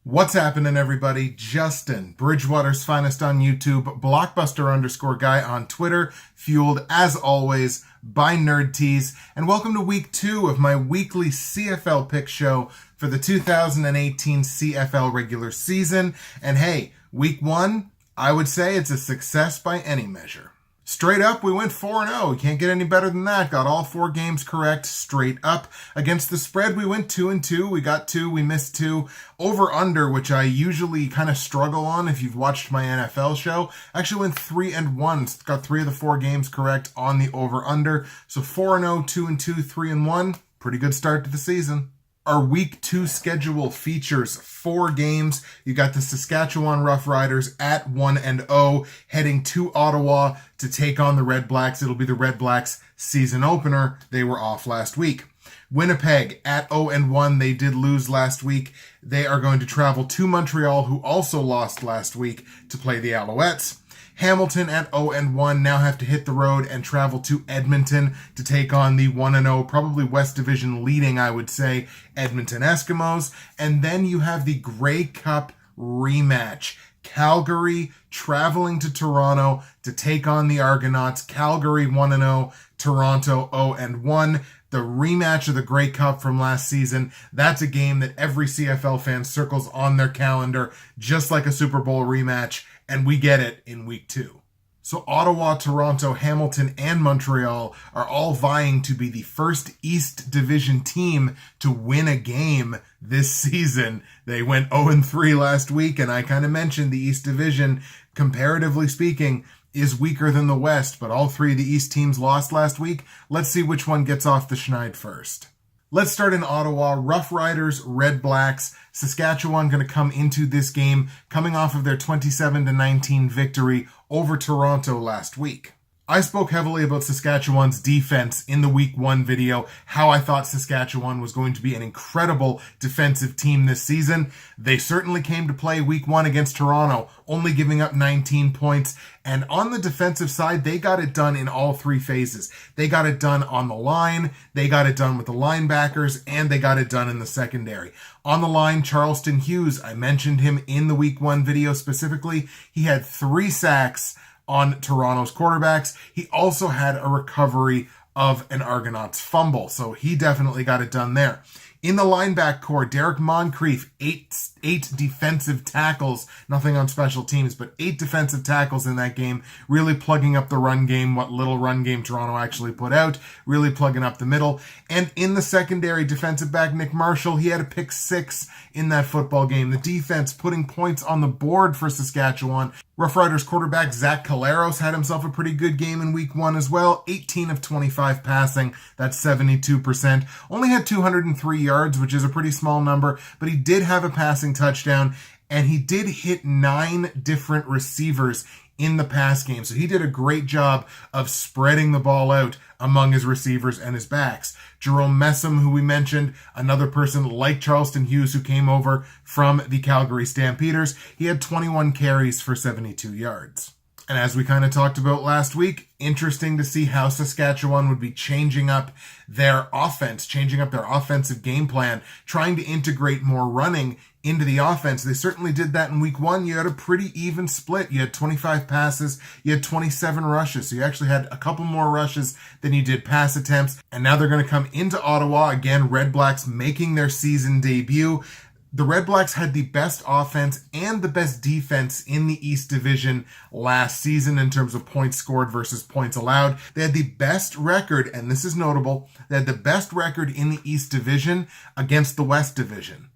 What's happening, everybody? Justin, Bridgewater's finest on YouTube, blockbuster_guy on Twitter, fueled as always by Nerd Tees, and welcome to week 2 of my weekly CFL pick show for the 2018 CFL regular season. And hey, week 1, I would say it's a success by any measure. Straight up, we went 4-0. You can't get any better than that. Got all 4 games correct straight up. Against the spread, we went 2-2. We got 2, we missed 2. Over-under, which I usually kind of struggle on if you've watched my NFL show, actually went 3-1. Got 3 of the 4 games correct on the over-under. So 4-0, 2-2, 3-1. Pretty good start to the season. Our week 2 schedule features 4 games. You got the Saskatchewan Roughriders at 1-0, heading to Ottawa to take on the REDBLACKS. It'll be the REDBLACKS season opener. They were off last week. Winnipeg at 0-1. They did lose last week. They are going to travel to Montreal, who also lost last week, to play the Alouettes. Hamilton at 0-1 now have to hit the road and travel to Edmonton to take on the 1-0, probably West Division leading, I would say, Edmonton Eskimos. And then you have the Grey Cup rematch. Calgary traveling to Toronto to take on the Argonauts. Calgary 1-0, Toronto 0-1. The rematch of the Grey Cup from last season. That's a game that every CFL fan circles on their calendar, just like a Super Bowl rematch. And we get it in week 2. So Ottawa, Toronto, Hamilton, and Montreal are all vying to be the first East Division team to win a game this season. They went 0-3 last week, and I kind of mentioned the East Division, comparatively speaking, is weaker than the West, but all 3 of the East teams lost last week. Let's see which one gets off the schneid first. Let's start in Ottawa. Roughriders, REDBLACKS. Saskatchewan going to come into this game coming off of their 27-19 victory over Toronto last week. I spoke heavily about Saskatchewan's defense in the week 1 video, how I thought Saskatchewan was going to be an incredible defensive team this season. They certainly came to play week 1 against Toronto, only giving up 19 points. And on the defensive side, they got it done in all 3 phases. They got it done on the line, they got it done with the linebackers, and they got it done in the secondary. On the line, Charleston Hughes, I mentioned him in the week 1 video specifically. He had 3 sacks on Toronto's quarterbacks. He also had a recovery of an Argonauts fumble, so he definitely got it done there. In the linebacker core, Derek Moncrief, 8 defensive tackles, nothing on special teams, but 8 defensive tackles in that game, really plugging up the run game, what little run game Toronto actually put out, really plugging up the middle. And in the secondary, defensive back Nick Marshall, he had a pick 6 in that football game. The defense putting points on the board for Saskatchewan. Roughriders quarterback Zach Caleros had himself a pretty good game in week 1 as well. 18 of 25 passing, that's 72%. Only had 203 yards, which is a pretty small number, but he did have a passing touchdown, and he did hit 9 different receivers in the pass game. So he did a great job of spreading the ball out among his receivers and his backs. Jerome Messam, who we mentioned, another person like Charleston Hughes who came over from the Calgary Stampeders, he had 21 carries for 72 yards. And as we kind of talked about last week, interesting to see how Saskatchewan would be changing up their offense, changing up their offensive game plan, trying to integrate more running into the offense. They certainly did that in week 1. You had a pretty even split. You had 25 passes, you had 27 rushes. So you actually had a couple more rushes than you did pass attempts. And now they're going to come into Ottawa. Again, REDBLACKS making their season debut. The REDBLACKS had the best offense and the best defense in the East Division last season in terms of points scored versus points allowed. They had the best record, and this is notable, they had the best record in the East Division against the West Division.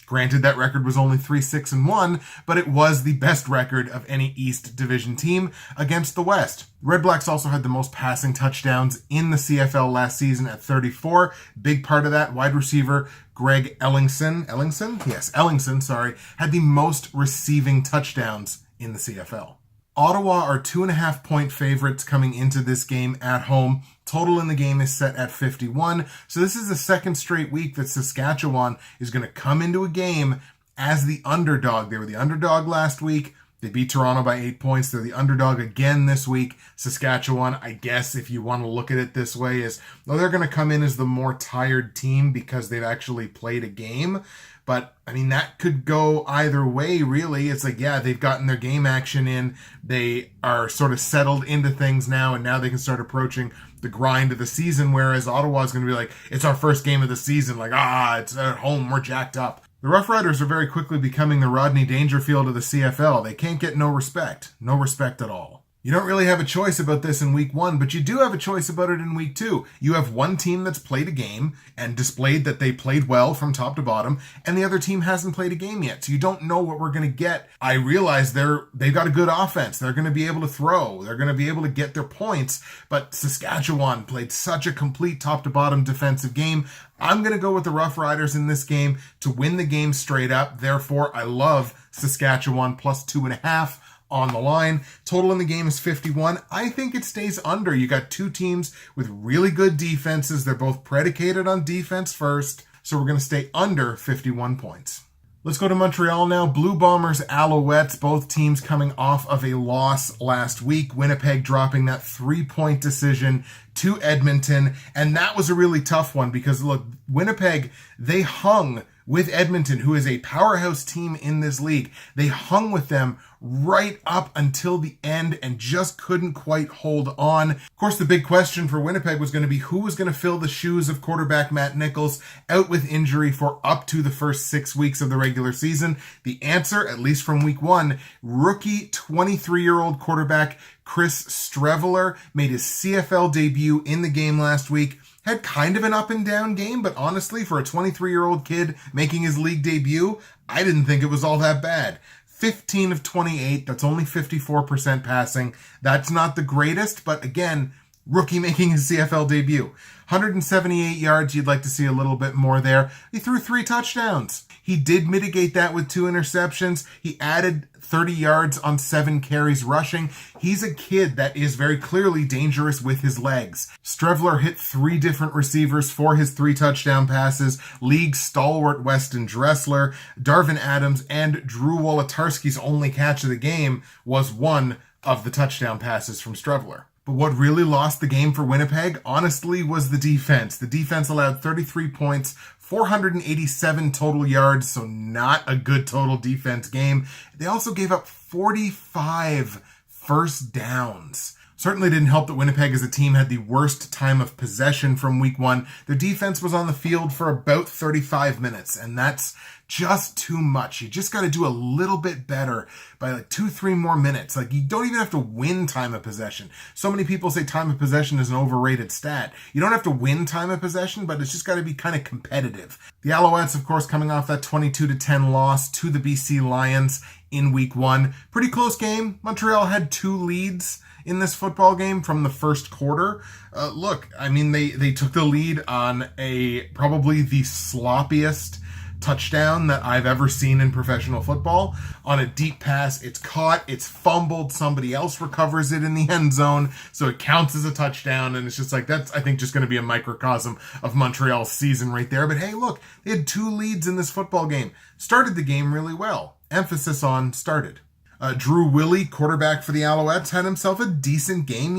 Granted, that record was only 3-6-1, but it was the best record of any East Division team against the West. REDBLACKS also had the most passing touchdowns in the CFL last season at 34. Big part of that, wide receiver Greg Ellingson, had the most receiving touchdowns in the CFL. Ottawa are 2.5 point favorites coming into this game at home. Total in the game is set at 51. So this is the second straight week that Saskatchewan is going to come into a game as the underdog. They were the underdog last week. They beat Toronto by 8 points. They're the underdog again this week. Saskatchewan, I guess if you want to look at it this way, is they're going to come in as the more tired team because they've actually played a game. But, I mean, that could go either way, really. It's like, yeah, they've gotten their game action in. They are sort of settled into things now, and now they can start approaching the grind of the season, whereas Ottawa's going to be like, it's our first game of the season. Like, it's at home. We're jacked up. The Roughriders are very quickly becoming the Rodney Dangerfield of the CFL. They can't get no respect. No respect at all. You don't really have a choice about this in week 1, but you do have a choice about it in week 2. You have one team that's played a game and displayed that they played well from top to bottom, and the other team hasn't played a game yet. So you don't know what we're going to get. I realize they've got a good offense. They're going to be able to throw. They're going to be able to get their points, but Saskatchewan played such a complete top to bottom defensive game. I'm going to go with the Roughriders in this game to win the game straight up. Therefore, I love Saskatchewan plus 2.5. On the line. Total in the game is 51. I think it stays under. You got two teams with really good defenses. They're both predicated on defense first. So we're going to stay under 51 points. Let's go to Montreal now. Blue Bombers, Alouettes, both teams coming off of a loss last week. Winnipeg dropping that 3-point decision to Edmonton. And that was a really tough one because, look, Winnipeg, they hung with Edmonton, who is a powerhouse team in this league. They hung with them right up until the end and just couldn't quite hold on. Of course, the big question for Winnipeg was going to be who was going to fill the shoes of quarterback Matt Nichols out with injury for up to the first 6 weeks of the regular season. The answer, at least from week 1, rookie 23-year-old quarterback Chris Streveler made his CFL debut in the game last week. Had kind of an up and down game, but honestly, for a 23-year-old kid making his league debut, I didn't think it was all that bad. 15 of 28, that's only 54% passing. That's not the greatest, but again, rookie making his CFL debut. 178 yards, you'd like to see a little bit more there. He threw 3 touchdowns. He did mitigate that with 2 interceptions. He added 30 yards on 7 carries rushing. He's a kid that is very clearly dangerous with his legs. Streveler hit 3 different receivers for his 3 touchdown passes. League stalwart Weston Dressler, Darvin Adams, and Drew Wolotarski's only catch of the game was one of the touchdown passes from Streveler. But what really lost the game for Winnipeg, honestly, was the defense. The defense allowed 33 points, 487 total yards, so not a good total defense game. They also gave up 45 first downs. Certainly didn't help that Winnipeg as a team had the worst time of possession from week 1. Their defense was on the field for about 35 minutes, and that's just too much. You just got to do a little bit better by like 2-3 more minutes. Like, you don't even have to win time of possession. So many people say time of possession is an overrated stat. You don't have to win time of possession, but it's just got to be kind of competitive. The Alouettes, of course, coming off that 22-10 loss to the BC Lions in week 1. Pretty close game. Montreal had 2 leads in this football game from the first quarter. Look, I mean, they took the lead on probably the sloppiest touchdown that I've ever seen in professional football. On a deep pass, it's caught, it's fumbled, somebody else recovers it in the end zone, so it counts as a touchdown, and it's just like, that's, I think, just going to be a microcosm of Montreal's season right there. But hey, look, they had 2 leads in this football game. Started the game really well. Emphasis on started. Drew Willie, quarterback for the Alouettes, had himself a decent game,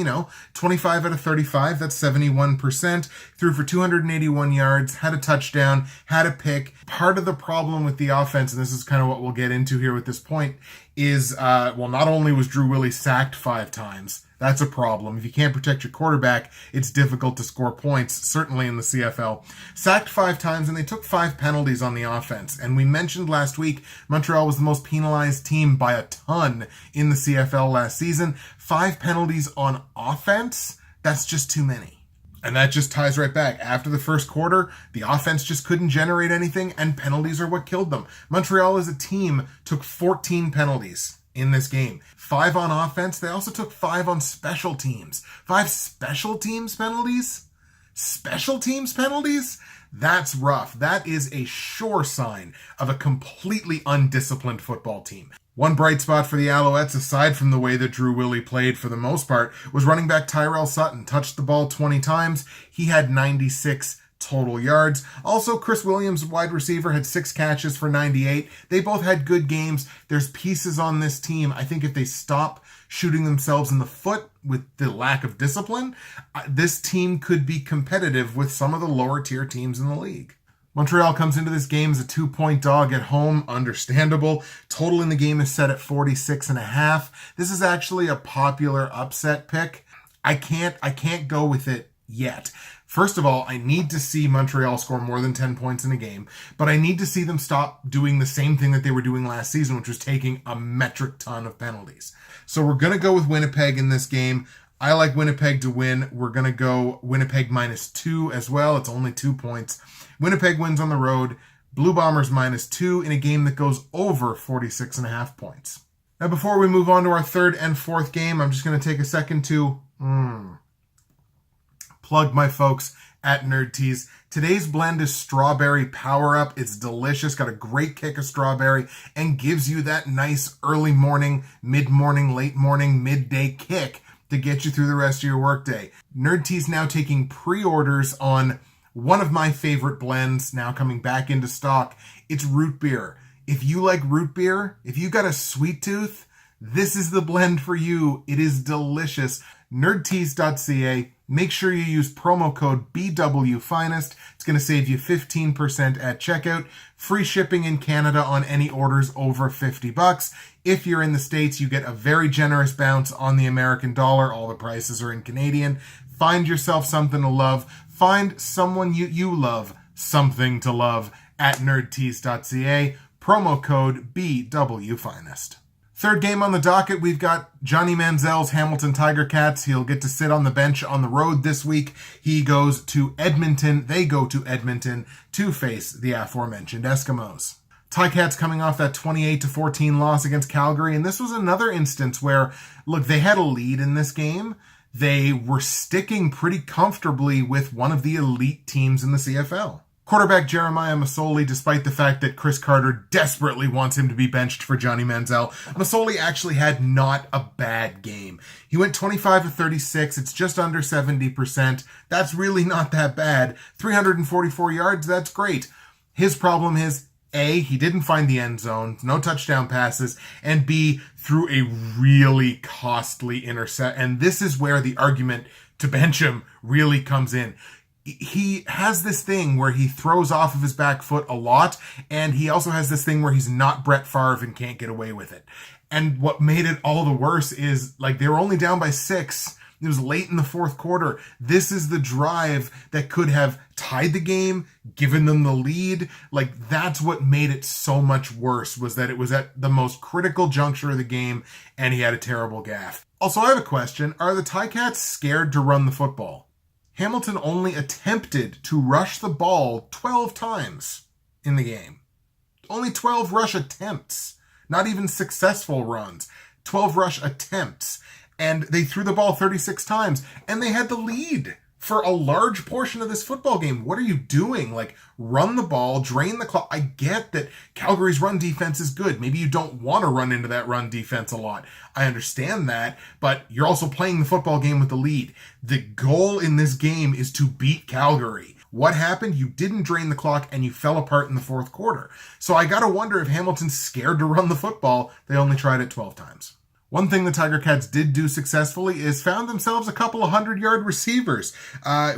25 out of 35, that's 71%, threw for 281 yards, had a touchdown, had a pick. Part of the problem with the offense, and this is kind of what we'll get into here with this point, is, not only was Drew Willie sacked 5 times, that's a problem. If you can't protect your quarterback, it's difficult to score points, certainly in the CFL. Sacked 5 times, and they took 5 penalties on the offense. And we mentioned last week, Montreal was the most penalized team by a ton in the CFL last season. 5 penalties on offense, that's just too many. And that just ties right back. After the first quarter, the offense just couldn't generate anything, and penalties are what killed them. Montreal as a team took 14 penalties in this game. 5 on offense. They also took 5 on special teams. 5 special teams penalties? Special teams penalties? That's rough. That is a sure sign of a completely undisciplined football team. One bright spot for the Alouettes, aside from the way that Drew Willie played for the most part, was running back Tyrell Sutton. Touched the ball 20 times. He had 96 total yards. Also, Chris Williams, wide receiver, had 6 catches for 98. They both had good games. There's pieces on this team. I think if they stop shooting themselves in the foot with the lack of discipline, this team could be competitive with some of the lower tier teams in the league. Montreal comes into this game as a 2-point dog at home. Understandable. Total in the game is set at 46.5. This is actually a popular upset pick. I can't go with it yet. First of all, I need to see Montreal score more than 10 points in a game, but I need to see them stop doing the same thing that they were doing last season, which was taking a metric ton of penalties. So we're going to go with Winnipeg in this game. I like Winnipeg to win. We're going to go Winnipeg -2 as well. It's only 2 points. Winnipeg wins on the road. Blue Bombers -2 in a game that goes over 46.5 points. Now, before we move on to our third and fourth game, I'm just going to take a second to plug my folks at Nerd Teas. Today's blend is Strawberry Power Up. It's delicious, got a great kick of strawberry, and gives you that nice early morning, mid-morning, late morning, midday kick to get you through the rest of your workday. Nerd Tea's now taking pre-orders on one of my favorite blends now coming back into stock. It's root beer. If you like root beer, if you got a sweet tooth, this is the blend for you. It is delicious. Nerdteas.ca. Make sure you use promo code BWFinest. It's going to save you 15% at checkout. Free shipping in Canada on any orders over $50. If you're in the States, you get a very generous bounce on the American dollar. All the prices are in Canadian. Find yourself something to love. Find someone you love something to love at nerdteas.ca. Promo code BWFinest. Third game on the docket, we've got Johnny Manziel's Hamilton Tiger Cats. He'll get to sit on the bench on the road this week. He goes to Edmonton. They go to Edmonton to face the aforementioned Eskimos. Ticats coming off that 28-14 loss against Calgary, and this was another instance where, look, they had a lead in this game. They were sticking pretty comfortably with one of the elite teams in the CFL. Quarterback Jeremiah Masoli, despite the fact that Chris Carter desperately wants him to be benched for Johnny Manziel, Masoli actually had not a bad game. He went 25-36. It's just under 70%. That's really not that bad. 344 yards, that's great. His problem is, A, he didn't find the end zone, no touchdown passes, and B, threw a really costly intercept. And this is where the argument to bench him really comes in. He has this thing where he throws off of his back foot a lot, and he also has this thing where he's not Brett Favre and can't get away with it. And what made it all the worse is, like, they were only down by 6. It was late in the fourth quarter. This is the drive that could have tied the game, given them the lead. Like, that's what made it so much worse, was that it was at the most critical juncture of the game, and he had a terrible gaffe. Also, I have a question. Are the Ticats scared to run the football? Hamilton only attempted to rush the ball 12 times in the game. Only 12 rush attempts. Not even successful runs. 12 rush attempts. And they threw the ball 36 times. And they had the lead for a large portion of this football game. What are you doing? Like, run the ball, drain the clock. I get that Calgary's run defense is good. Maybe you don't want to run into that run defense a lot. I understand that, but you're also playing the football game with the lead. The goal in this game is to beat Calgary. What happened? You didn't drain the clock and you fell apart in the fourth quarter. So I gotta wonder if Hamilton's scared to run the football. They only tried it 12 times. One thing the Tiger Cats did do successfully is found themselves a couple of 100-yard receivers.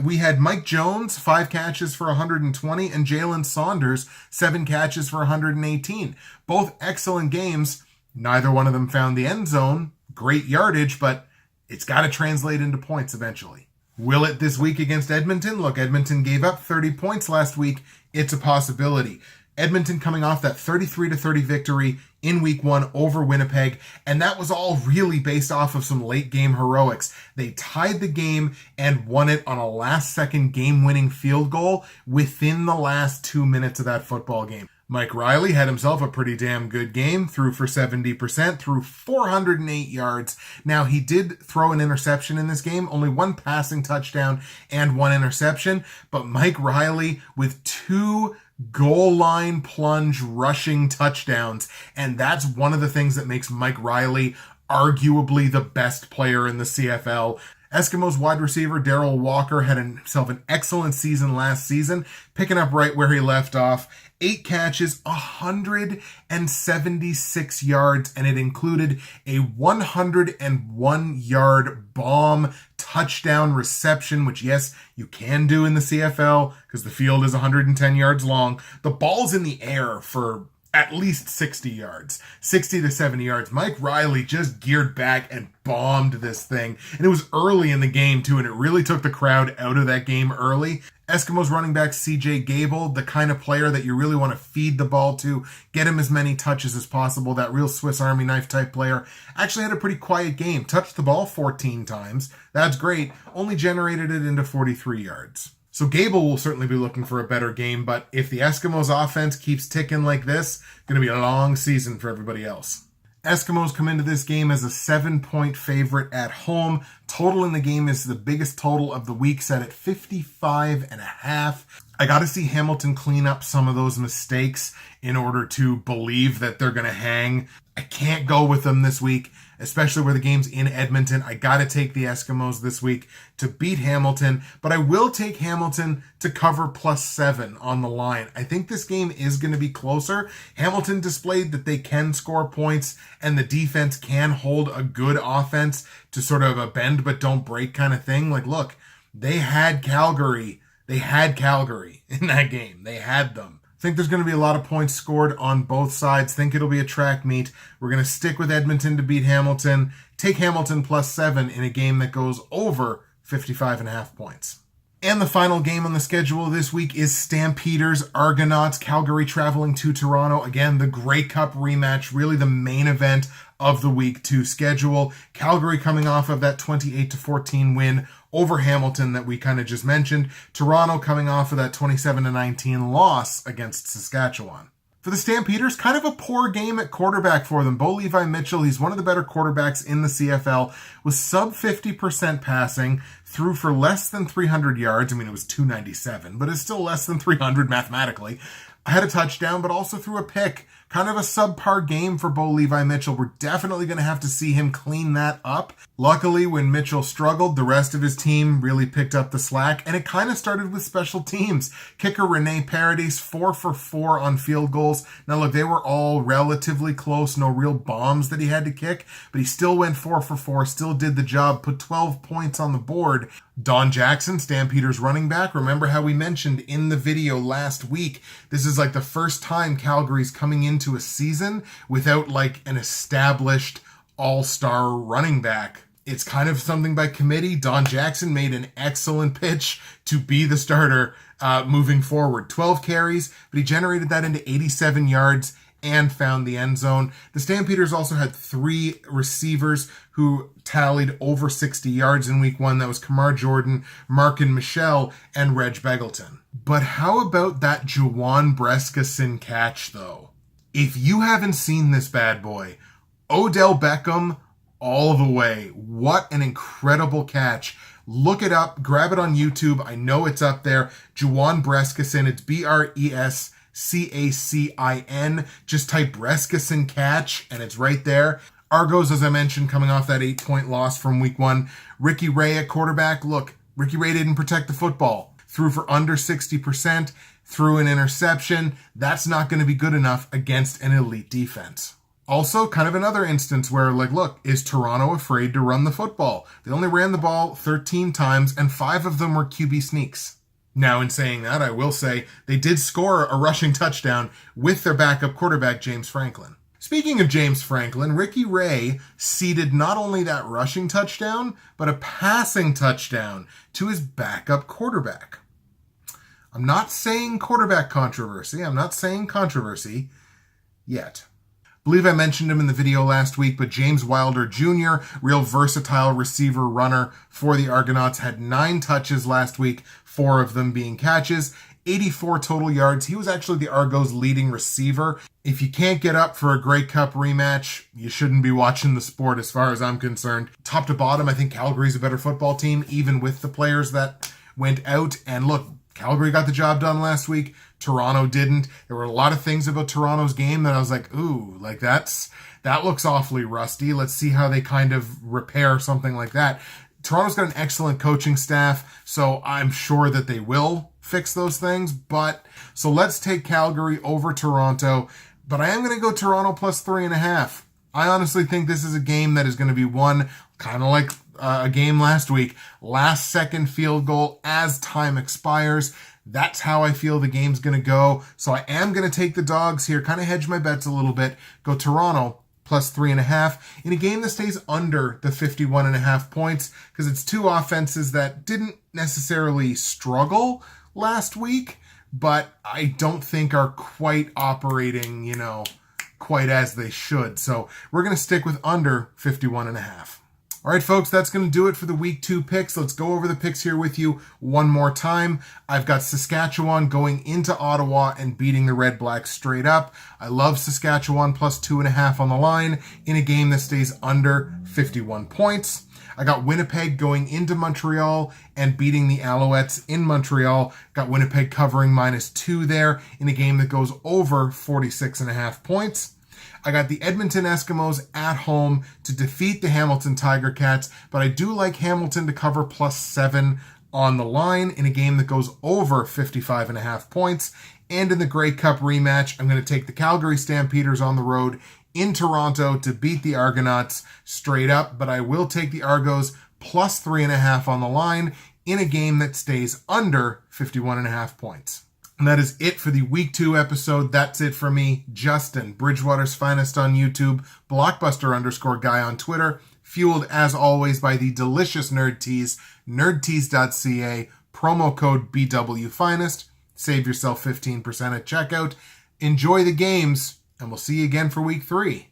We had Mike Jones, 5 catches for 120, and Jalen Saunders, 7 catches for 118. Both excellent games. Neither one of them found the end zone. Great yardage, but it's got to translate into points eventually. Will it this week against Edmonton? Look, Edmonton gave up 30 points last week. It's a possibility. Edmonton coming off that 33-30 victory in week 1 over Winnipeg, and that was all really based off of some late game heroics. They tied the game and won it on a last-second game-winning field goal within the last 2 minutes of that football game. Mike Riley had himself a pretty damn good game, threw for 70%, threw 408 yards. Now, he did throw an interception in this game, only 1 passing touchdown and 1 interception, but Mike Riley with 2 goal line plunge rushing touchdowns, and that's one of the things that makes Mike Riley arguably the best player in the CFL. Eskimos wide receiver Darrell Walker had himself an excellent season last season, picking up right where he left off. 8 catches, 176 yards, and it included a 101-yard bomb touchdown reception, which, yes, you can do in the CFL because the field is 110 yards long. The ball's in the air for at least 60 yards, 60 to 70 yards. Mike Riley just geared back and bombed this thing. And it was early in the game, too, and it really took the crowd out of that game early. Eskimos running back CJ Gable, the kind of player that you really want to feed the ball to, get him as many touches as possible, that real Swiss Army knife type player, actually had a pretty quiet game. Touched the ball 14 times. That's great. Only generated it into 43 yards. So Gable will certainly be looking for a better game, but if the Eskimos offense keeps ticking like this, it's going to be a long season for everybody else. Eskimos come into this game as a 7-point favorite at home. Total in the game is the biggest total of the week, set at 55.5. I got to see Hamilton clean up some of those mistakes in order to believe that they're going to hang. I can't go with them this week, especially where the game's in Edmonton. I got to take the Eskimos this week to beat Hamilton, but I will take Hamilton to cover +7 on the line. I think this game is going to be closer. Hamilton displayed that they can score points and the defense can hold a good offense to sort of a bend but don't break kind of thing. Like, look, they had Calgary. They had Calgary in that game. They had them. Think there's going to be a lot of points scored on both sides. Think it'll be a track meet. We're going to stick with Edmonton to beat Hamilton. Take Hamilton +7 in a game that goes over 55.5 points. And the final game on the schedule this week is Stampeders, Argonauts, Calgary traveling to Toronto. Again, the Grey Cup rematch, really the main event of the week 2 schedule. Calgary coming off of that 28-14 win over Hamilton that we kind of just mentioned. Toronto coming off of that 27-19 loss against Saskatchewan. For the Stampeders, kind of a poor game at quarterback for them. Bo Levi Mitchell, he's one of the better quarterbacks in the CFL, was sub 50% passing, threw for less than 300 yards. I mean, it was 297, but it's still less than 300 mathematically. Had a touchdown, but also threw a pick. Kind of a subpar game for Bo Levi Mitchell. We're definitely going to have to see him clean that up. Luckily, when Mitchell struggled, the rest of his team really picked up the slack, and it kind of started with special teams. Kicker Rene Paradis, 4 for 4 on field goals. Now, look, they were all relatively close, no real bombs that he had to kick, but he still went 4 for 4, still did the job, put 12 points on the board. Don Jackson, Stampeders running back. Remember how we mentioned in the video last week, this is like the first time Calgary's coming into a season without like an established all-star running back. It's kind of something by committee. Don Jackson made an excellent pitch to be the starter moving forward. 12 carries, but he generated that into 87 yards and found the end zone. The Stampeders also had 3 receivers who tallied over 60 yards in week 1. That was Kamar Jordan, Markin Michelle, and Reg Beggleton. But how about that Juwan Brescacin catch, though? If you haven't seen this bad boy, Odell Beckham all the way. What an incredible catch. Look it up. Grab it on YouTube. I know it's up there. Juwan Brescacin. It's Brescacin. Just type Brescacin catch, and it's right there. Argos, as I mentioned, coming off that 8-point loss from week 1. Ricky Ray at quarterback. Look, Ricky Ray didn't protect the football. Threw for under 60%. Threw an interception. That's not going to be good enough against an elite defense. Also, kind of another instance where, like, look, is Toronto afraid to run the football? They only ran the ball 13 times, and 5 of them were QB sneaks. Now, in saying that, I will say they did score a rushing touchdown with their backup quarterback, James Franklin. Speaking of James Franklin, Ricky Ray seeded not only that rushing touchdown, but a passing touchdown to his backup quarterback. I'm not saying quarterback controversy. I'm not saying controversy yet. I believe I mentioned him in the video last week, but James Wilder Jr., real versatile receiver runner for the Argonauts, had 9 touches last week, 4 of them being catches, 84 total yards. He was actually the Argos' leading receiver. If you can't get up for a Grey Cup rematch, you shouldn't be watching the sport as far as I'm concerned. Top to bottom, I think Calgary's a better football team, even with the players that went out. And look, Calgary got the job done last week. Toronto didn't. There were a lot of things about Toronto's game that I was like, ooh, like that looks awfully rusty. Let's see how they kind of repair something like that. Toronto's got an excellent coaching staff, so I'm sure that they will fix those things. So let's take Calgary over Toronto, but I am going to go Toronto plus 3.5. I honestly think this is a game that is going to be won kind of like a game last week. Last second field goal as time expires. That's how I feel the game's going to go. So I am going to take the dogs here, kind of hedge my bets a little bit. Go Toronto plus 3.5 in a game that stays under the 51.5 points, because it's two offenses that didn't necessarily struggle last week, but I don't think are quite operating, quite as they should. So we're going to stick with under 51.5. All right, folks, that's going to do it for the Week 2 picks. Let's go over the picks here with you one more time. I've got Saskatchewan going into Ottawa and beating the Red Blacks straight up. I love Saskatchewan plus 2.5 on the line in a game that stays under 51 points. I got Winnipeg going into Montreal and beating the Alouettes in Montreal. Got Winnipeg covering -2 there in a game that goes over 46.5 points. I got the Edmonton Eskimos at home to defeat the Hamilton Tiger Cats, but I do like Hamilton to cover +7 on the line in a game that goes over 55.5 points. And in the Grey Cup rematch, I'm going to take the Calgary Stampeders on the road in Toronto to beat the Argonauts straight up, but I will take the Argos plus 3.5 on the line in a game that stays under 51.5 points. And that is it for the Week 2 episode. That's it for me, Justin, Bridgewater's Finest on YouTube, Blockbuster_guy on Twitter, fueled as always by the delicious Nerd Teas, nerdteas.ca, promo code BWFinest. Save yourself 15% at checkout. Enjoy the games, and we'll see you again for Week 3.